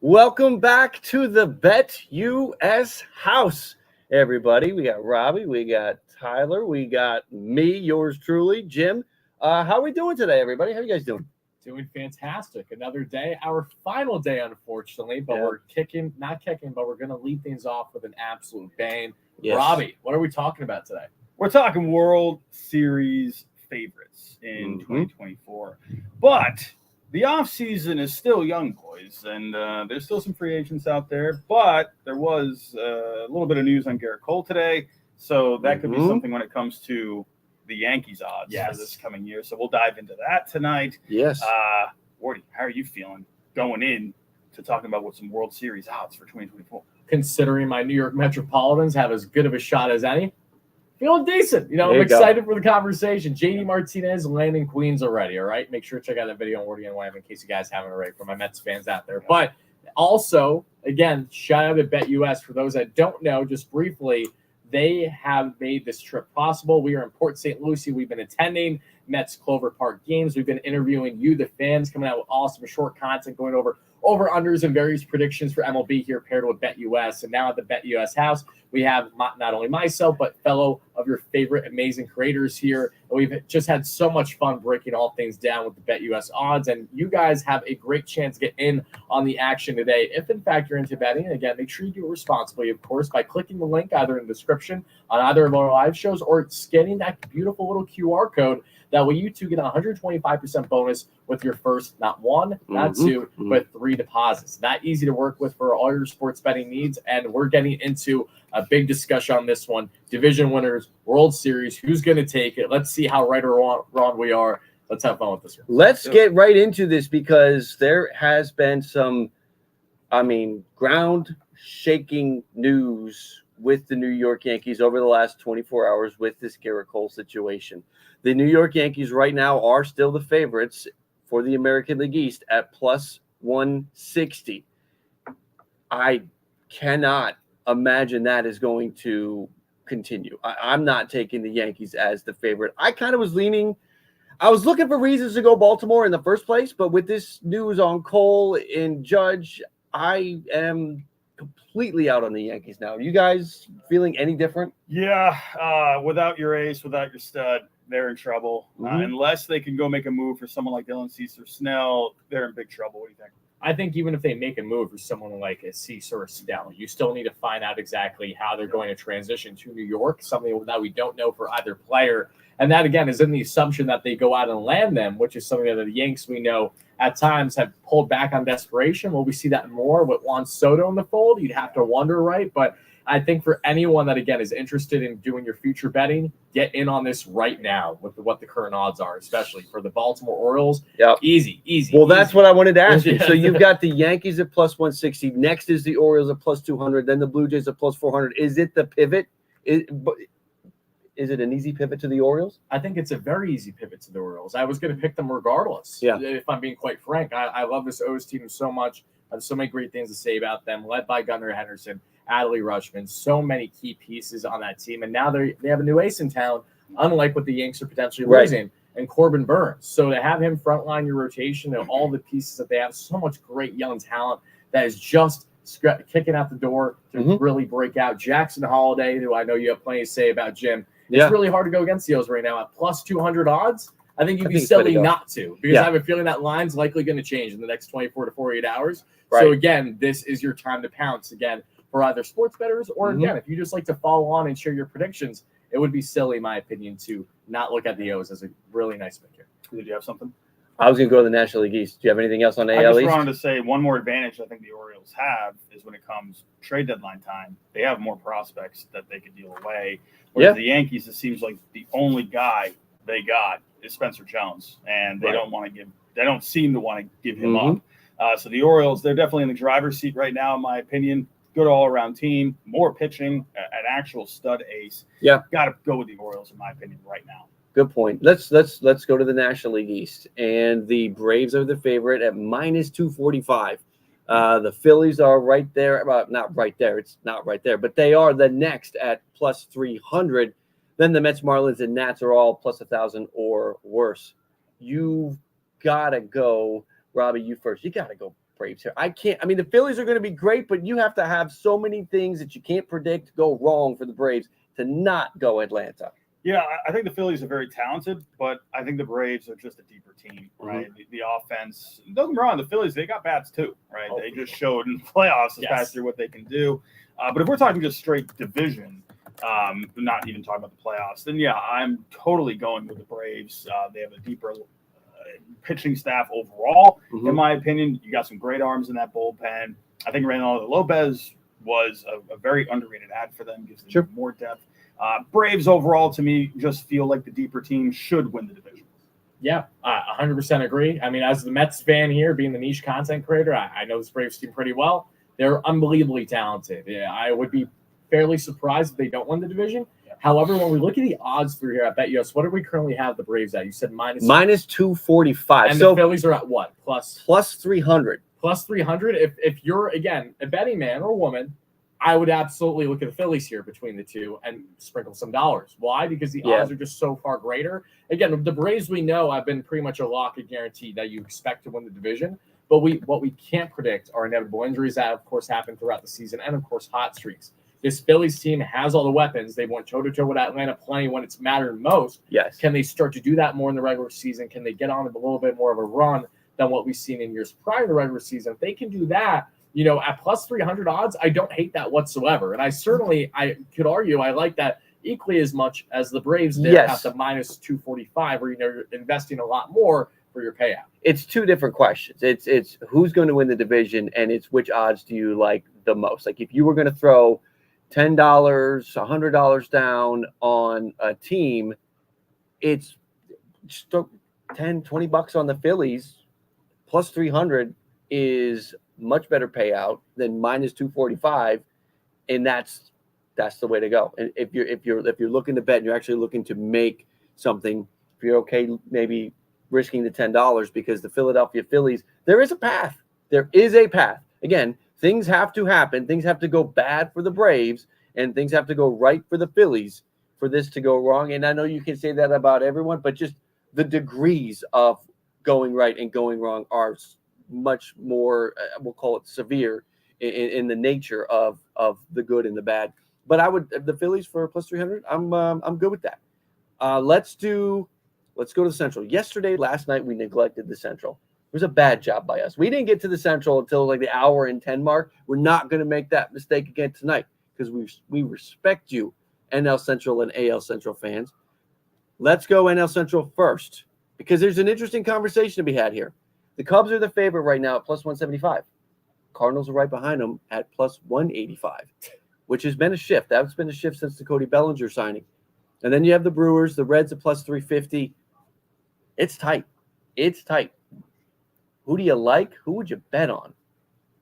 Welcome back to the Bet US house, everybody. We got Robbie, we got Tyler, we got me, yours truly, Jim. How are we doing today, everybody? How are you guys doing? Doing fantastic. Another day, our final day, unfortunately, but we're but we're going to lead things off with an absolute bang. Yes. Robbie, what are we talking about today? We're talking World Series favorites in 2024. But the offseason is still young, boys, and there's still some free agents out there. But there was a little bit of news on Gerrit today, so that could be something when it comes to the Yankees odds for this coming year. So we'll dive into that tonight. Yes. Wardy, how are you feeling going in to talking about what some World Series odds for 2024? Considering my New York Metropolitans have as good of a shot as any, feeling decent. I'm excited for the conversation. JD Martinez landing Queens already, all right? Make sure to check out that video on Wardy and Wyman in case you guys haven't already, for my Mets fans out there. But also, again, shout out to Bet US. For those that don't know, just briefly, they have made this trip possible. We are in Port St. Lucie. We've been attending Mets Clover Park games. We've been interviewing you, the fans, coming out with awesome short content, going over unders and various predictions for MLB here paired with Bet US. And now at the Bet US house, we have not only myself, but fellow of your favorite amazing creators here. And we've just had so much fun breaking all things down with the Bet US odds. And you guys have a great chance to get in on the action today. If, in fact, you're into betting, again, make sure you do it responsibly, of course, by clicking the link either in the description on either of our live shows or scanning that beautiful little QR code. That way you two get a 125% bonus with your first, not one, not two, but 3 deposits. That easy to work with for all your sports betting needs. And we're getting into a big discussion on this one. Division winners, World Series, who's going to take it? Let's see how right or wrong we are. Let's have fun with this one. Let's get right into this because there has been some, ground-shaking news with the New York Yankees over the last 24 hours with this Gerrit Cole situation. The New York Yankees right now are still the favorites for the American League East at plus 160. I cannot imagine that is going to continue. I'm not taking the Yankees as the favorite. I was looking for reasons to go Baltimore in the first place, but with this news on Cole and Judge, I am completely out on the Yankees now. You guys feeling any different? Yeah, without your ace, without your stud, they're in trouble. Unless they can go make a move for someone like Dylan Cease or Snell, they're in big trouble. What do you think? I think even if they make a move for someone like a Cease or a Snell, you still need to find out exactly how they're going to transition to New York, something that we don't know for either player. And that, again, is in the assumption that they go out and land them, which is something that the Yanks, we know, at times have pulled back on desperation. Will we see that more with Juan Soto in the fold? You'd have to wonder, right? But I think for anyone that, again, is interested in doing your future betting, get in on this right now with what the current odds are, especially for the Baltimore Orioles. Yep. Easy. Well, that's what I wanted to ask you. So you've got the Yankees at plus 160. Next is the Orioles at plus 200. Then the Blue Jays at plus 400. Is it the pivot? Is it an easy pivot to the Orioles? I think it's a very easy pivot to the Orioles. I was going to pick them regardless, if I'm being quite frank. I love this O's team so much. I have so many great things to say about them, led by Gunnar Henderson, Adley Rutschman, so many key pieces on that team. And now they have a new ace in town, unlike what the Yanks are potentially losing, and Corbin Burns. So to have him frontline your rotation and all the pieces that they have, so much great young talent that is just kicking out the door to really break out. Jackson Holiday, who I know you have plenty to say about, Jim. It's really hard to go against the O's right now at plus 200 odds. I think you'd be silly not to, because I have a feeling that line's likely going to change in the next 24 to 48 hours. Right. So, again, this is your time to pounce again for either sports bettors or, again, if you just like to follow on and share your predictions, it would be silly, in my opinion, to not look at the O's as a really nice pick here. Did you have something? I was going to go to the National League East. Do you have anything else on AL East? I just wanted to say one more advantage I think the Orioles have is when it comes trade deadline time, they have more prospects that they could deal away. Whereas the Yankees, it seems like the only guy they got is Spencer Jones, and they don't seem to want to give him up. So the Orioles, they're definitely in the driver's seat right now, in my opinion. Good all-around team, more pitching, an actual stud ace. Yeah, got to go with the Orioles, in my opinion, right now. Good point. Let's go to the National League East, and the Braves are the favorite at minus 245. The Phillies are right there. Well, not right there. It's not right there, but they are the next at plus 300. Then the Mets, Marlins, and Nats are all plus 1,000 or worse. You've got to go, Robbie, you first. You got to go Braves here. I can't. I mean, the Phillies are going to be great, but you have to have so many things that you can't predict go wrong for the Braves to not go Atlanta. Yeah, I think the Phillies are very talented, but I think the Braves are just a deeper team, right? Mm-hmm. The offense, don't get me wrong, the Phillies, they got bats too, right? They just showed in the playoffs this past year what they can do. But if we're talking just straight division, not even talking about the playoffs, then yeah, I'm totally going with the Braves. They have a deeper pitching staff overall, in my opinion. You got some great arms in that bullpen. I think Reynaldo Lopez was a very underrated ad for them, gives them more depth. Braves overall, to me, just feel like the deeper team should win the division. Yeah, 100% agree. I mean, as the Mets fan here, being the niche content creator, I know this Braves team pretty well. They're unbelievably talented. Yeah, I would be fairly surprised if they don't win the division. Yeah. However, when we look at the odds through here at BetUS, what do we currently have the Braves at? You said minus 245. And so the Phillies are at what? Plus 300. Plus 300. If you're, again, a betting man or woman, I would absolutely look at the Phillies here between the two and sprinkle some dollars. Why? Because the odds are just so far greater. Again, the Braves, we know, have been pretty much a lock and guaranteed that you expect to win the division. But what we can't predict are inevitable injuries that, of course, happen throughout the season and, of course, hot streaks. This Phillies team has all the weapons. They went toe-to-toe with Atlanta plenty when it's mattered most. Yes. Can they start to do that more in the regular season? Can they get on a little bit more of a run than what we've seen in years prior to the regular season? If they can do that, at plus 300 odds, I don't hate that whatsoever. And I could argue I like that equally as much as the Braves did at the minus 245, where you're investing a lot more for your payout. It's two different questions. It's who's going to win the division, and it's which odds do you like the most. Like if you were going to throw $10, $100 down on a team, it's just $10, $20 on the Phillies. Plus 300 is much better payout than minus 245, and that's the way to go. And if you're looking to bet and you're actually looking to make something, if you're okay maybe risking the $10, because the Philadelphia Phillies, there is a path. There is a path. Again, things have to happen. Things have to go bad for the Braves, and things have to go right for the Phillies for this to go wrong. And I know you can say that about everyone, but just the degrees of going right and going wrong are much more, we'll call it severe in the nature of the good and the bad. But I would, the Phillies for plus 300, I'm good with that. Let's go to the Central. Last night, we neglected the Central. It was a bad job by us. We didn't get to the Central until like the hour and 10 mark. We're not going to make that mistake again tonight because we respect you, NL Central and AL Central fans. Let's go NL Central first because there's an interesting conversation to be had here. The Cubs are the favorite right now at plus 175. Cardinals are right behind them at plus 185, which has been a shift. That's been a shift since the Cody Bellinger signing. And then you have the Brewers, the Reds at plus 350. It's tight. Who do you like? Who would you bet on?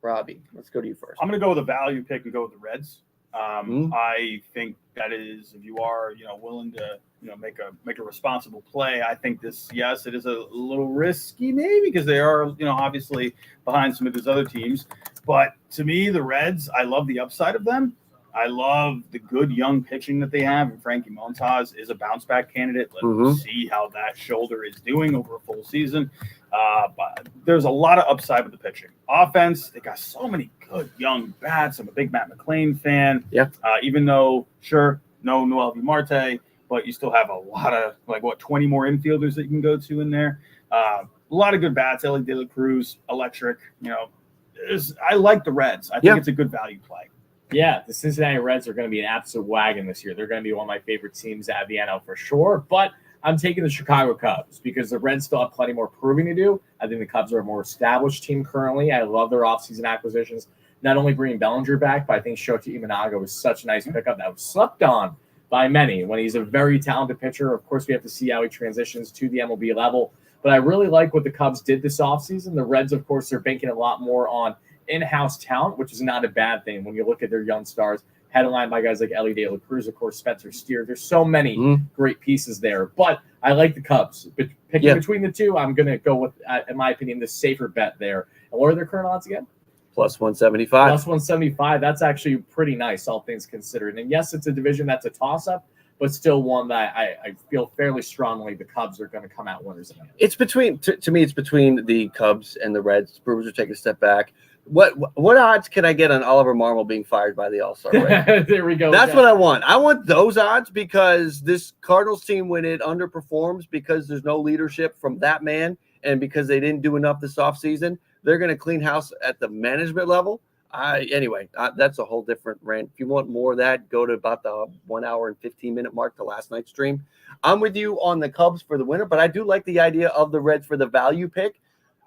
Robbie, let's go to you first. I'm going to go with a value pick and go with the Reds. I think that is, if you are, willing to, make a responsible play. I think this, yes, it is a little risky maybe because they are, obviously behind some of these other teams. But to me, the Reds, I love the upside of them. I love the good young pitching that they have. And Frankie Montas is a bounce back candidate. Let's see how that shoulder is doing over a full season. But there's a lot of upside with the pitching. Offense, they got so many good young bats. I'm a big Matt McClain fan. Yeah. Even though, sure, no Noel V. Marte, but you still have a lot of, 20 more infielders that you can go to in there. A lot of good bats. Ellie De La Cruz, electric. I like the Reds. I think it's a good value play. Yeah, the Cincinnati Reds are going to be an absolute wagon this year. They're going to be one of my favorite teams out of the NL for sure. But I'm taking the Chicago Cubs because the Reds still have plenty more proving to do. I think the Cubs are a more established team currently. I love their offseason acquisitions. Not only bringing Bellinger back, but I think Shota Imanaga was such a nice pickup that was slept on by many when he's a very talented pitcher. Of course, we have to see how he transitions to the MLB level. But I really like what the Cubs did this offseason. The Reds, of course, are banking a lot more on in-house talent, which is not a bad thing when you look at their young stars, headlined by guys like Ellie De La Cruz, of course, Spencer Steer. There's so many great pieces there. But I like the Cubs. But picking between the two, I'm going to go with, in my opinion, the safer bet there. And what are their current odds again? Plus 175. Plus 175. That's actually pretty nice, all things considered. And yes, it's a division that's a toss-up. but still one that I feel fairly strongly the Cubs are going to come out winners in the end. It's between to me. It's between the Cubs and the Reds. Brewers are taking a step back. What odds can I get on Oliver Marmol being fired by the All-Star break? There we go. That's what I want. I want those odds because this Cardinals team, when it underperforms because there's no leadership from that man and because they didn't do enough this offseason, they're going to clean house at the management level. Anyway, that's a whole different rant. If you want more of that, go to about the 1 hour and 15-minute mark to last night's stream. I'm with you on the Cubs for the winner, but I do like the idea of the Reds for the value pick.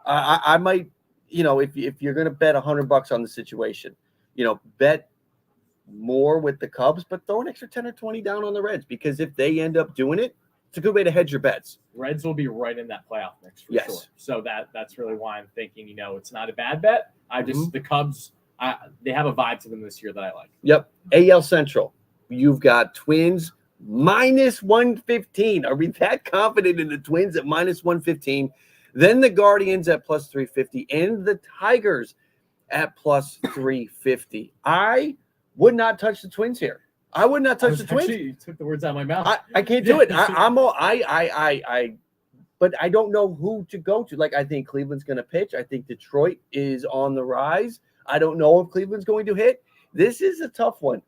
I might, if you're going to bet $100 on the situation, bet more with the Cubs, but throw an extra 10 or 20 down on the Reds because if they end up doing it, it's a good way to hedge your bets. Reds will be right in that playoff mix for Yes. sure. So that's really why I'm thinking, it's not a bad bet. The Cubs, they have a vibe to them this year that I like. Yep. AL Central, you've got Twins minus 115. Are we that confident in the Twins at minus 115? Then the Guardians at plus 350 and the Tigers at plus 350. I would not touch the Twins here. I would not touch the Twins. You took the words out of my mouth. I can't do it. But I don't know who to go to. Like, I think Cleveland's going to pitch. I think Detroit is on the rise. I don't know if Cleveland's going to hit. This is a tough one.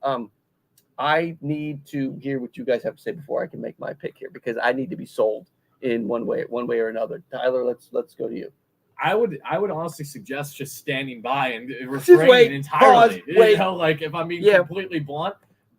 I need to hear what you guys have to say before I can make my pick here because I need to be sold in one way or another. Tyler, let's go to you. I would honestly suggest just standing by and refraining entirely. Pause, if I'm being completely blunt.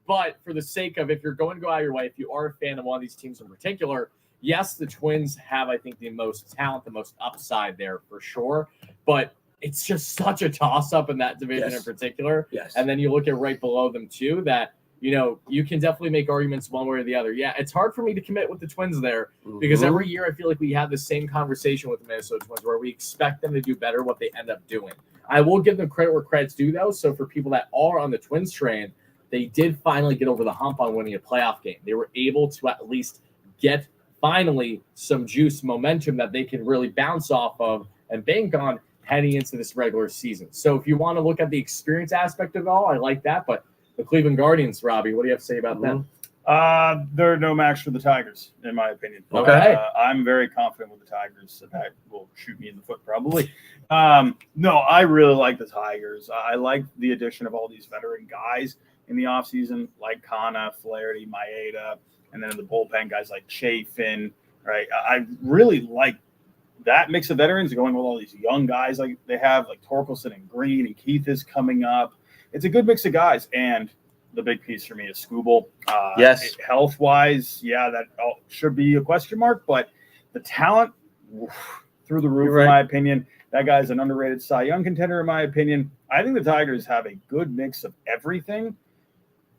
But for the sake of if you're going to go out your way, if you are a fan of one of these teams in particular, yes, the Twins have, I think, the most talent, the most upside there for sure. But it's just such a toss-up in that division in particular. Yes. And then you look at right below them, too, that, you can definitely make arguments one way or the other. Yeah, it's hard for me to commit with the Twins there because every year I feel like we have the same conversation with the Minnesota Twins where we expect them to do better what they end up doing. I will give them credit where credit's due, though. So for people that are on the Twins train, they did finally get over the hump on winning a playoff game. They were able to at least get finally some juice, momentum that they can really bounce off of and bank on heading into this regular season. So if you want to look at the experience aspect of it all, I like that. But the Cleveland Guardians, Robbie, what do you have to say about them? They're no match for the Tigers, in my opinion. Okay. I'm very confident with the Tigers. That will shoot me in the foot probably. No, I really like the Tigers. I like the addition of all these veteran guys in the offseason, like Kana, Flaherty, Maeda, and then in the bullpen, guys like Chafin, right? I really like that mix of veterans going with all these young guys like they have, like Torkelson and Green, and Keith is coming up. It's a good mix of guys, and the big piece for me is Skubal. Yes. Health-wise, that should be a question mark, but the talent through the roof, in my opinion. That guy's an underrated Cy Young contender, in my opinion. I think the Tigers have a good mix of everything.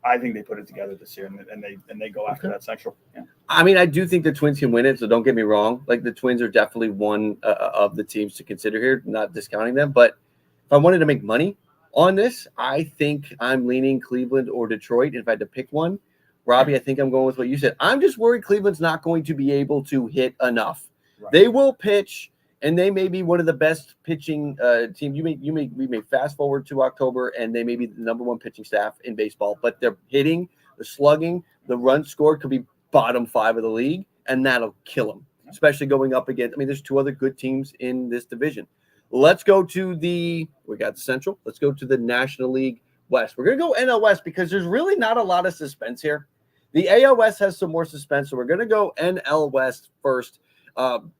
I think they put it together this year, and they go after that Central. Yeah. I mean, I do think the Twins can win it, so don't get me wrong. Like, the Twins are definitely one of the teams to consider here, not discounting them. But if I wanted to make money on this, I think I'm leaning Cleveland or Detroit. If I had to pick one, Robbie, I think I'm going with what you said. I'm just worried Cleveland's not going to be able to hit enough. Right. They will pitch, and they may be one of the best pitching teams. We may fast forward to October, and they may be the number one pitching staff in baseball. But they're hitting, the slugging, the run scored could be bottom 5 of the league, and that'll kill them, especially going up against. I mean, there's 2 other good teams in this division. Let's go to we got Central. Let's go to the National League West. We're going to go NL West because there's really not a lot of suspense here. The AL West has some more suspense, so we're going to go NL West first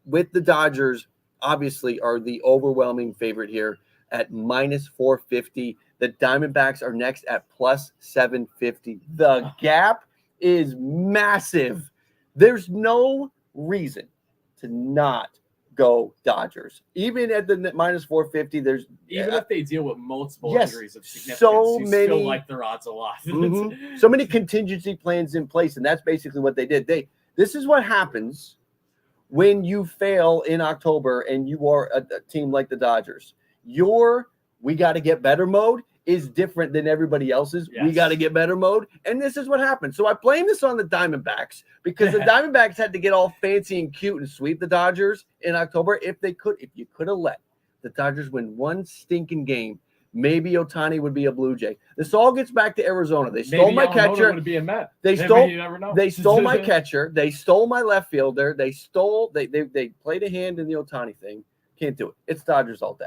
with the Dodgers. Obviously, are the overwhelming favorite here at minus 450. The Diamondbacks are next at plus 750. The gap is massive. There's no reason to not go Dodgers. Even at the minus 450, there's if they deal with multiple injuries of significance, still like their odds a lot. So many contingency plans in place, and that's basically what they did. This is what happens when you fail in October and you are a team like the Dodgers. We got to get better mode is different than everybody else's. Yes. We got to get better mode. And this is what happened. So I blame this on the Diamondbacks because the Diamondbacks had to get all fancy and cute and sweep the Dodgers in October. If you could have let the Dodgers win one stinking game, Maybe Ohtani would be a Blue Jay. This all gets back to Arizona. They stole my catcher. Would be a Met. They Maybe stole. you never know. They stole my catcher. They stole my left fielder. They played a hand in the Ohtani thing. Can't do it. It's Dodgers all day.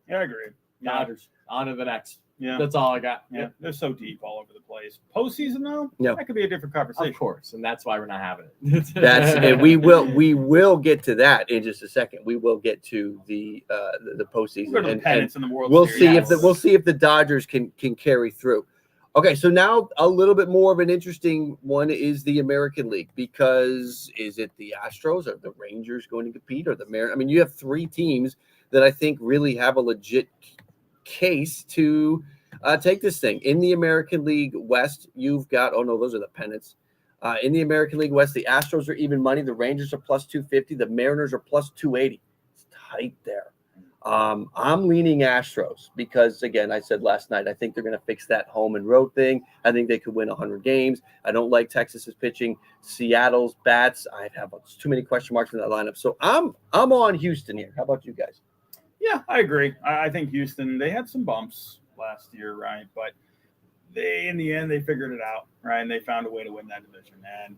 Yeah, I agree. Dodgers. On to the next. Yeah, that's all I got. Yeah, they're so deep all over the place. Postseason though, that could be a different conversation. Of course, and that's why we're not having it. That's it. We will get to that in just a second. We will get to the postseason We'll go to the pennants in the World we'll Series. We'll see if the Dodgers can carry through. Okay, so now a little bit more of an interesting one is the American League, because is it the Astros or the Rangers going to compete, or the Mariners? I mean, you have three teams that I think really have a legit case to take this thing. In the American League West, you've got, oh no, those are the pennants. In the American League West, the Astros are even money. The Rangers are plus 250. The Mariners are plus 280. It's tight there. I'm leaning Astros because, again, I said last night, I think they're going to fix that home and road thing. I think they could win 100 games. I don't like Texas's pitching. Seattle's bats, I have too many question marks in that lineup. So I'm on Houston here. How about you guys? Yeah, I agree. I think Houston, they had some bumps last year, right? But in the end, they figured it out, right? And they found a way to win that division.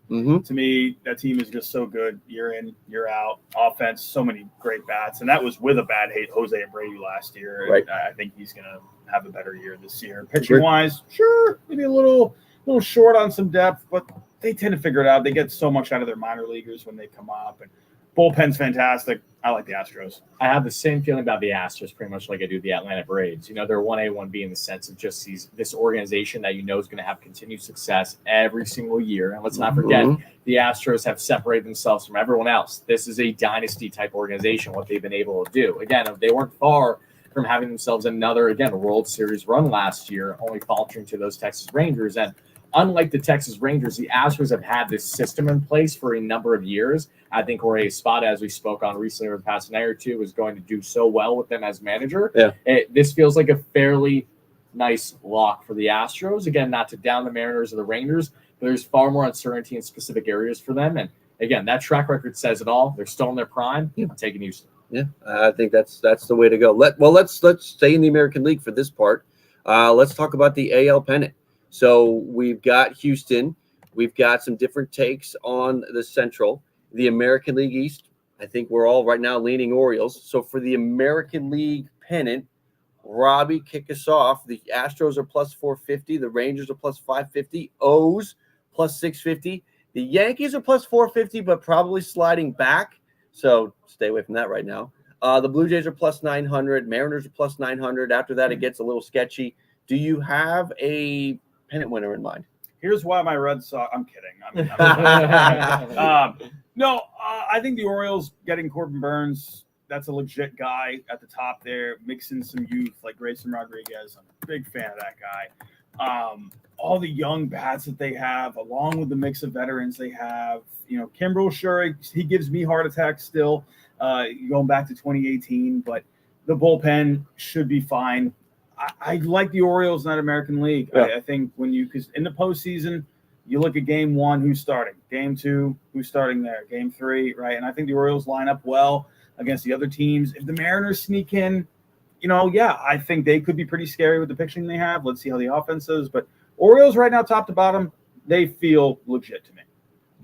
And to me, that team is just so good year in, year out. Offense, so many great bats. And that was with a bad Jose Abreu last year. Right. I think he's going to have a better year this year. Pitching-wise, sure, maybe a little short on some depth, but they tend to figure it out. They get so much out of their minor leaguers when they come up. And bullpen's fantastic. I like the Astros. I have the same feeling about the Astros pretty much like I do the Atlanta Braves. You know, they're 1A, 1B in the sense of just this organization that you know is going to have continued success every single year. And let's not forget, the Astros have separated themselves from everyone else. This is a dynasty-type organization, what they've been able to do. Again, they weren't far from having themselves another, World Series run last year, only faltering to those Texas Rangers. And unlike the Texas Rangers, the Astros have had this system in place for a number of years. I think Jorge Espada, as we spoke on recently over the past night or two, is going to do so well with them as manager. Yeah. This feels like a fairly nice lock for the Astros. Again, not to down the Mariners or the Rangers, but there's far more uncertainty in specific areas for them. And again, that track record says it all. They're still in their prime. I'm taking Houston. Yeah, I think that's the way to go. Let's stay in the American League for this part. Let's talk about the AL pennant. So we've got Houston. We've got some different takes on the Central. The American League East, I think we're all right now leaning Orioles. So for the American League pennant, Robbie, kick us off. The Astros are plus 450. The Rangers are plus 550. O's plus 650. The Yankees are plus 450, but probably sliding back. So stay away from that right now. The Blue Jays are plus 900. Mariners are plus 900. After that, it gets a little sketchy. Do you have a pennant winner in mind? Here's why my Red Sox. I'm kidding. I think the Orioles getting Corbin Burns. That's a legit guy at the top there. Mixing some youth like Grayson Rodriguez. I'm a big fan of that guy. All the young bats that they have, along with the mix of veterans they have. Kimbrel, sure, he gives me heart attacks still. Going back to 2018, but the bullpen should be fine. I like the Orioles in that American League. Yeah. I think because in the postseason, you look at game one, who's starting? Game two, who's starting there? Game three, right? And I think the Orioles line up well against the other teams. If the Mariners sneak in, I think they could be pretty scary with the pitching they have. Let's see how the offense is. But Orioles right now, top to bottom, they feel legit to me.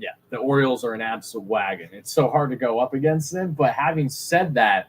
Yeah, the Orioles are an absolute wagon. It's so hard to go up against them. But having said that,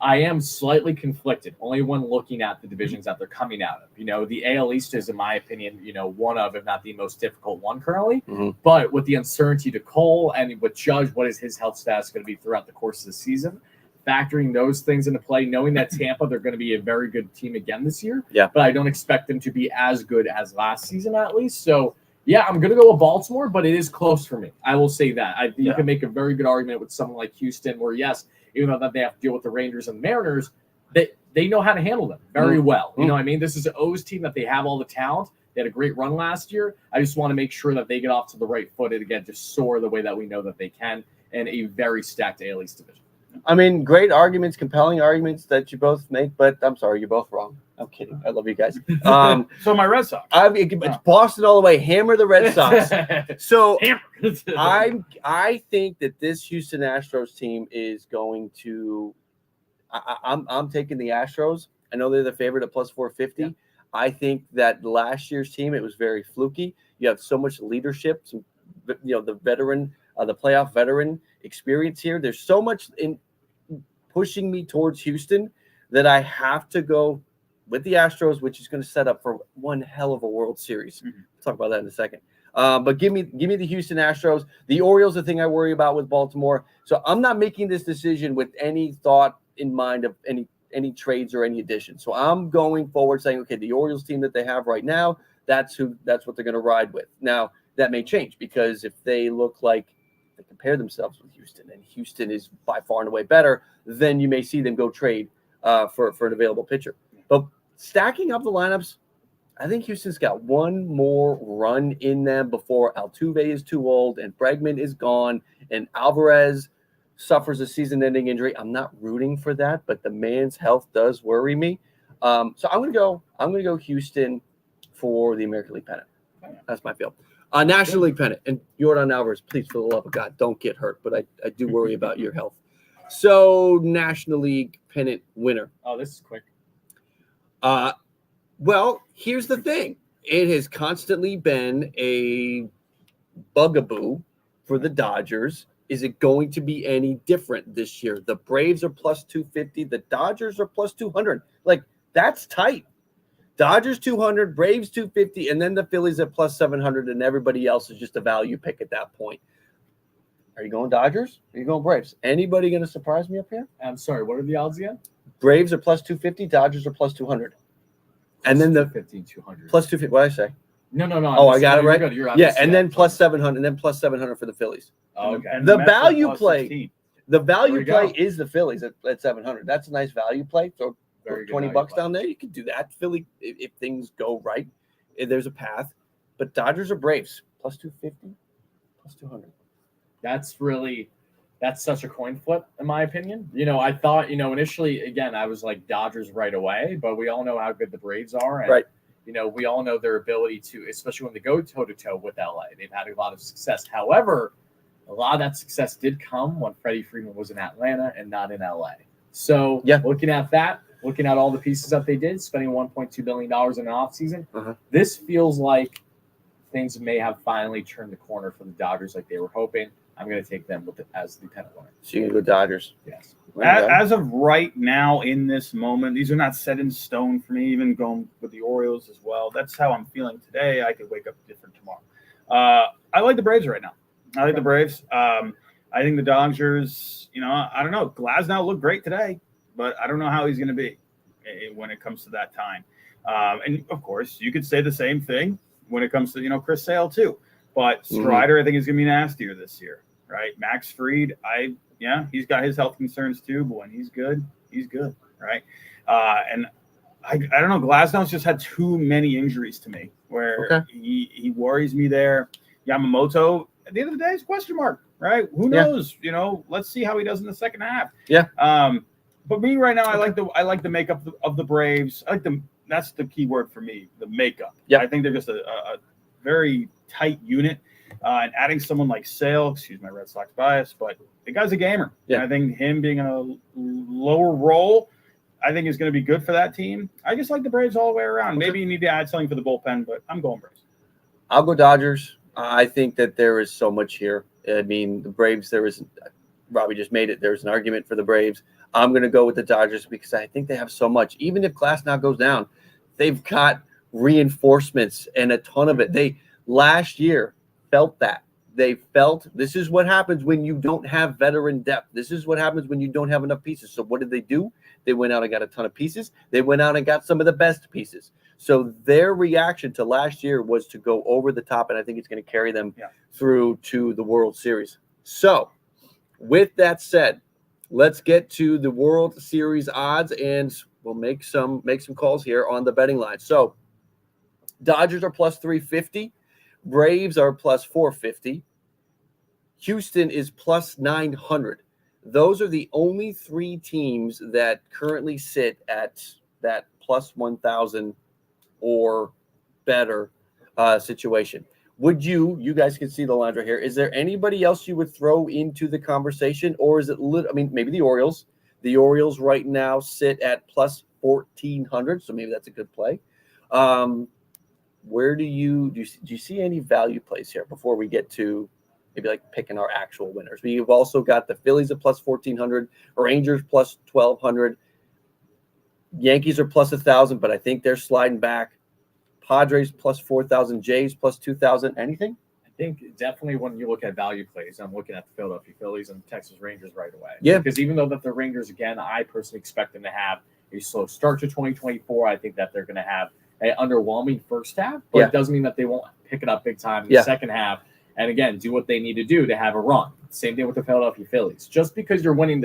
I am slightly conflicted, only when looking at the divisions that they're coming out of. The AL East is, in my opinion, one of, if not the most difficult one currently. But with the uncertainty to Cole and with Judge, what is his health status going to be throughout the course of the season? Factoring those things into play, knowing that Tampa, they're going to be a very good team again this year. Yeah. But I don't expect them to be as good as last season, at least. So, yeah, I'm going to go with Baltimore, but it is close for me. I will say that. You can make a very good argument with someone like Houston where, yes, even though that they have to deal with the Rangers and Mariners, they know how to handle them very well. You know what I mean? This is an O's team that they have all the talent. They had a great run last year. I just want to make sure that they get off to the right foot and, again, just soar the way that we know that they can in a very stacked AL East division. I mean, great arguments, compelling arguments that you both make, but I'm sorry, you're both wrong. I'm kidding. I love you guys. So my Red Sox. It's Boston all the way. Hammer the Red Sox. So I think that this Houston Astros team is going to. I'm taking the Astros. I know they're the favorite at plus 450. Yeah. I think that last year's team, it was very fluky. You have so much leadership, some, the veteran, the playoff veteran experience here. There's so much in pushing me towards Houston that I have to go with the Astros, which is going to set up for one hell of a World Series. Mhm. We'll talk about that in a second. But give me the Houston Astros. The Orioles, the thing I worry about with Baltimore. So I'm not making this decision with any thought in mind of any trades or any additions. So I'm going forward saying, okay, the Orioles team that they have right now, that's what they're going to ride with. Now that may change because if they look like they compare themselves with Houston and Houston is by far and away better, then you may see them go trade for an available pitcher. But stacking up the lineups, I think Houston's got one more run in them before Altuve is too old and Bregman is gone and Alvarez suffers a season-ending injury. I'm not rooting for that, but the man's health does worry me. So I'm going to go Houston for the American League pennant. That's my feel. National League pennant. And Yordan Alvarez, please, for the love of God, don't get hurt. But I do worry about your health. So National League pennant winner. Oh, this is quick. Well, here's the thing. It has constantly been a bugaboo for the Dodgers. Is it going to be any different this year? The Braves are plus 250. The Dodgers are plus 200. Like, that's tight. Dodgers 200, Braves 250, and then the Phillies at plus 700, and everybody else is just a value pick at that point. Are you going Dodgers? Are you going Braves? Anybody going to surprise me up here? I'm sorry, what are the odds again? Braves are plus 250, Dodgers are plus 200. And then the 200. plus 250, what did I say? No. Oh, I got it right? Yeah, and then plus 700, and then plus 700 for the Phillies. Oh, okay. And The Mets are value plus play. 16. The value There you play go. is the Phillies at 700. That's a nice value play. So Very good $20 value play. down there, you can do that. Philly, if things go right, there's a path. But Dodgers or Braves, plus 250, plus 200. That's such a coin flip, in my opinion. I thought, initially, again, I was like Dodgers right away, but we all know how good the Braves are. And, Right. We all know their ability to, especially when they go toe-to-toe with LA. They've had a lot of success. However, a lot of that success did come when Freddie Freeman was in Atlanta and not in LA. So Yeah. looking at that, looking at all the pieces that they did, spending $1.2 billion in an offseason, this feels like things may have finally turned the corner for the Dodgers like they were hoping. I'm going to take them as the pennant winner. So you're going to go Dodgers. Yes. As of right now, in this moment, these are not set in stone for me, even going with the Orioles as well. That's how I'm feeling today. I could wake up different tomorrow. I like the Braves right now. I like the Braves. I think the Dodgers, I don't know. Glasnow looked great today, but I don't know how he's going to be when it comes to that time. And, of course, you could say the same thing when it comes to, Chris Sale, too. But Strider, I think, is going to be nastier this year, right? Max Fried, he's got his health concerns, too. But when he's good, right? And I don't know. Glasnow's just had too many injuries to me where he worries me there. Yamamoto, at the end of the day, is a question mark, right? Who knows? Let's see how he does in the second half. Yeah. But me right now, I like the makeup of the Braves. I like them. That's the key word for me, the makeup. Yeah. I think they're just a very tight unit. And adding someone like Sale, excuse my Red Sox bias, but the guy's a gamer. Yeah. And I think him being in a lower role, I think is going to be good for that team. I just like the Braves all the way around. Okay. Maybe you need to add something for the bullpen, but I'm going Braves. I'll go Dodgers. I think that there is so much here. I mean, the Braves, Robbie just made it. There's an argument for the Braves. I'm going to go with the Dodgers because I think they have so much. Even if Glasnow goes down, they've got reinforcements and a ton of it. They last year felt that. They felt this is what happens when you don't have veteran depth. This is what happens when you don't have enough pieces. So what did they do? They went out and got a ton of pieces. They went out and got some of the best pieces. So their reaction to last year was to go over the top, and I think it's going to carry them through to the World Series. So with that said, let's get to the World Series odds, and we'll make some calls here on the betting line. So Dodgers are plus 350. Braves are plus 450. Houston is plus 900. Those are the only three teams that currently sit at that plus 1,000 or better situation. Would you guys can see the lines right here. Is there anybody else you would throw into the conversation, or is it maybe the Orioles? The Orioles right now sit at plus +1,400. So maybe that's a good play. Where do you see any value plays here before we get to maybe like picking our actual winners? We've also got the Phillies at +1,400, Rangers +1,200, Yankees are +1,000, but I think they're sliding back. Padres +4,000, Jays +2,000. Anything? I think definitely when you look at value plays, I'm looking at the Philadelphia Phillies and Texas Rangers right away. Yeah. Because even though that the Rangers, again, I personally expect them to have a slow start to 2024. I think that they're going to have an underwhelming first half, but it doesn't mean that they won't pick it up big time in the second half. And again, do what they need to do to have a run. Same thing with the Philadelphia Phillies. Just because you're winning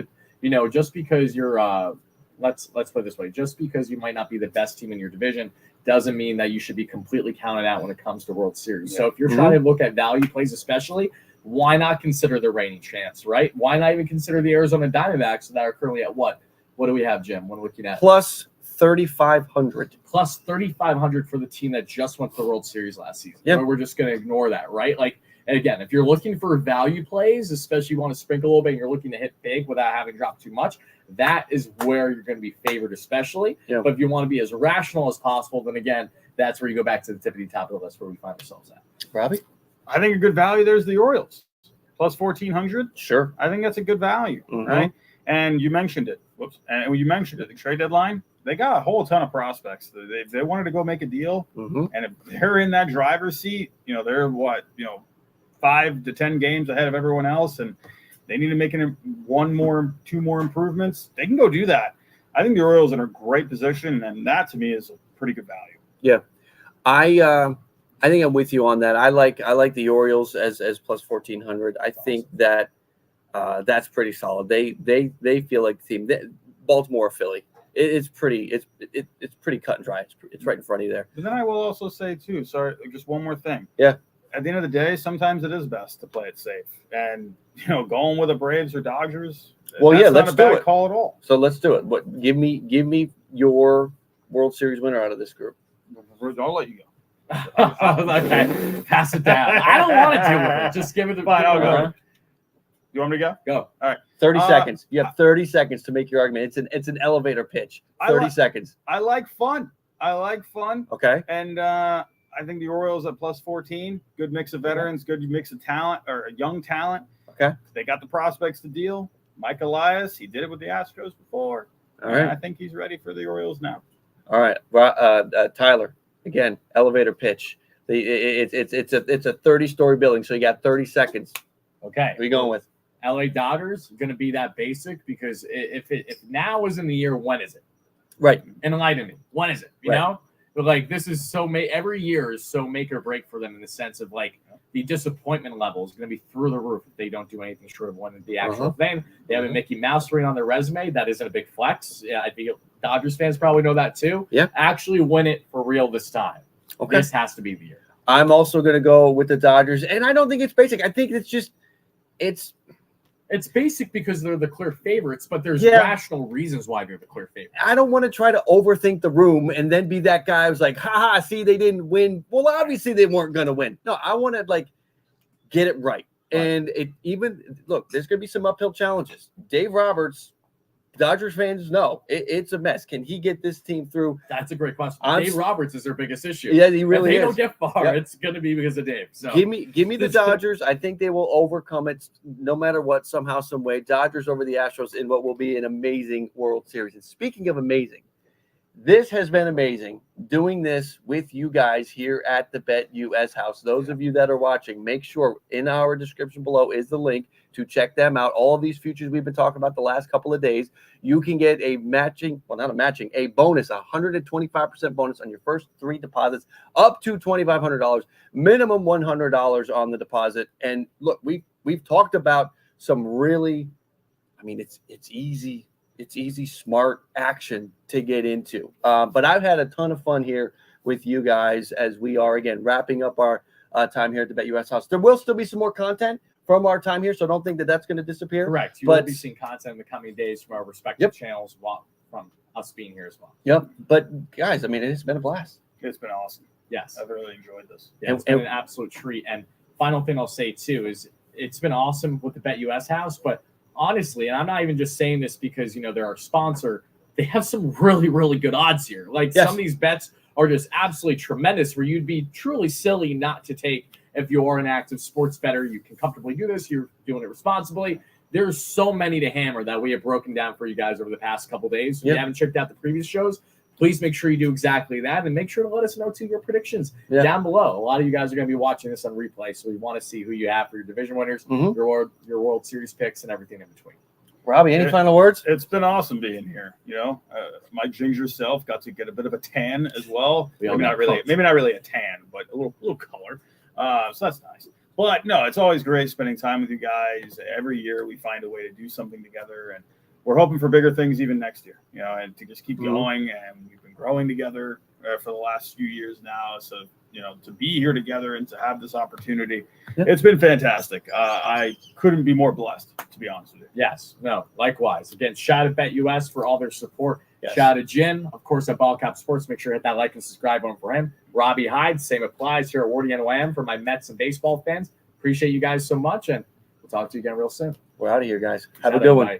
just because you're let's put it this way, just because you might not be the best team in your division doesn't mean that you should be completely counted out when it comes to World Series. So if you're trying to look at value plays especially, why not consider the reigning champs, right? Why not even consider the Arizona Diamondbacks that are currently at what? What do we have, Jim? What are we looking at? +3,500. +3,500 for the team that just went to the World Series last season. Yep. So we're just going to ignore that, right? And again, if you're looking for value plays, especially you want to sprinkle a little bit and you're looking to hit big without having dropped too much, that is where you're going to be favored especially. Yep. But if you want to be as rational as possible, then again, that's where you go back to the tippity top of the list where we find ourselves at. Robbie? I think a good value there's the Orioles. +1,400. Sure. I think that's a good value, right? And you mentioned it. And when you mentioned it, the trade deadline, they got a whole ton of prospects. They wanted to go make a deal. And if they're in that driver's seat, they're 5 to 10 games ahead of everyone else, and they need to make 2 more improvements. They can go do that. I think the Orioles are in a great position, and that to me is a pretty good value. Yeah, I think I'm with you on that. I like the Orioles as +1,400. I think that that's pretty solid. They feel like the team. Baltimore, Philly. It's pretty cut and dry. It's right in front of you there. But then I will also say too. Sorry, just one more thing. Yeah. At the end of the day, sometimes it is best to play it safe, and going with the Braves or Dodgers. That's let's not a do bad it. call at all. So let's do it. What? Give me your World Series winner out of this group. I'll let you go. Okay, pass it down. I don't want to deal with it. Just give it the. Fine, I'll go. You want me to go? Go. All right. 30 seconds. You have 30 seconds to make your argument. It's an elevator pitch. 30 seconds. I like fun. Okay. And I think the Orioles at +14. Good mix of veterans. Good mix of talent or young talent. Okay. They got the prospects to deal. Mike Elias, he did it with the Astros before. All right. I think he's ready for the Orioles now. All right. Tyler, again, elevator pitch. It's a 30-story building, so you got 30 seconds. Okay. What are you going with? LA Dodgers going to be that basic because if now is in the year, when is it? Right. Enlighten me. When is it? You know? But this is every year is so make or break for them in the sense of the disappointment level is going to be through the roof if they don't do anything short of winning the actual thing. They have a Mickey Mouse ring on their resume. That isn't a big flex. Yeah, I think Dodgers fans probably know that too. Yeah. Actually win it for real this time. Okay. This has to be the year. I'm also going to go with the Dodgers, and I don't think it's basic. I think it's basic because they're the clear favorites, but there's rational reasons why they're the clear favorites. I don't want to try to overthink the room and then be that guy who's like, haha, see, they didn't win. Well, obviously they weren't going to win. No, I want to get it right. And look, there's going to be some uphill challenges. Dave Roberts, Dodgers fans know it's a mess. Can he get this team through? That's a great question. Dave Roberts is their biggest issue. Yeah, he really is. If they is. don't get far, it's going to be because of Dave. So give me the Dodgers. I think they will overcome it no matter what, somehow, some way. Dodgers over the Astros in what will be an amazing World Series. And speaking of amazing, this has been amazing doing this with you guys here at the Bet US house. Those of you that are watching, make sure in our description below is the link to check them out. All of these futures we've been talking about the last couple of days, you can get a bonus, a 125% bonus on your first 3 deposits up to $2,500, minimum $100 on the deposit. And look, we've talked about some really, it's easy. It's easy, smart action to get into. But I've had a ton of fun here with you guys as we are, again, wrapping up our time here at the Bet US house. There will still be some more content from our time here, so don't think that that's going to disappear. Correct. You will be seeing content in the coming days from our respective channels from us being here as well. Yep. But, guys, it's been a blast. It's been awesome. Yes. I've really enjoyed this. Yeah, it's been an absolute treat. And final thing I'll say, too, is it's been awesome with the Bet US house, but honestly, and I'm not even just saying this because, they're our sponsor, they have some really, really good odds here. Like Yes. some of these bets are just absolutely tremendous where you'd be truly silly not to take if you're an active sports bettor. You can comfortably do this. You're doing it responsibly. There's so many to hammer that we have broken down for you guys over the past couple days. If you haven't checked out the previous shows, please make sure you do exactly that, and make sure to let us know too your predictions down below. A lot of you guys are going to be watching this on replay, so we want to see who you have for your division winners, your World Series picks, and everything in between. Robbie, any final words? It's been awesome being here. You know, my ginger self got to get a bit of a tan as well. Maybe not really a tan, but a little color. So that's nice. But no, it's always great spending time with you guys. Every year we find a way to do something together, and we're hoping for bigger things even next year. You know, and to just keep going. And we've been growing together for the last few years now. So you know, to be here together and to have this opportunity, it's been fantastic. I couldn't be more blessed, to be honest with you. Yes, no, likewise. Again, shout out BetUS for all their support. Yes. Shout out to Jim, of course, at Ball Cop Sports. Make sure to hit that like and subscribe button for him. Robbie Hyde, same applies here at Wardy NYM for my Mets and baseball fans. Appreciate you guys so much, and we'll talk to you again real soon. We're out of here, guys. Have a good one.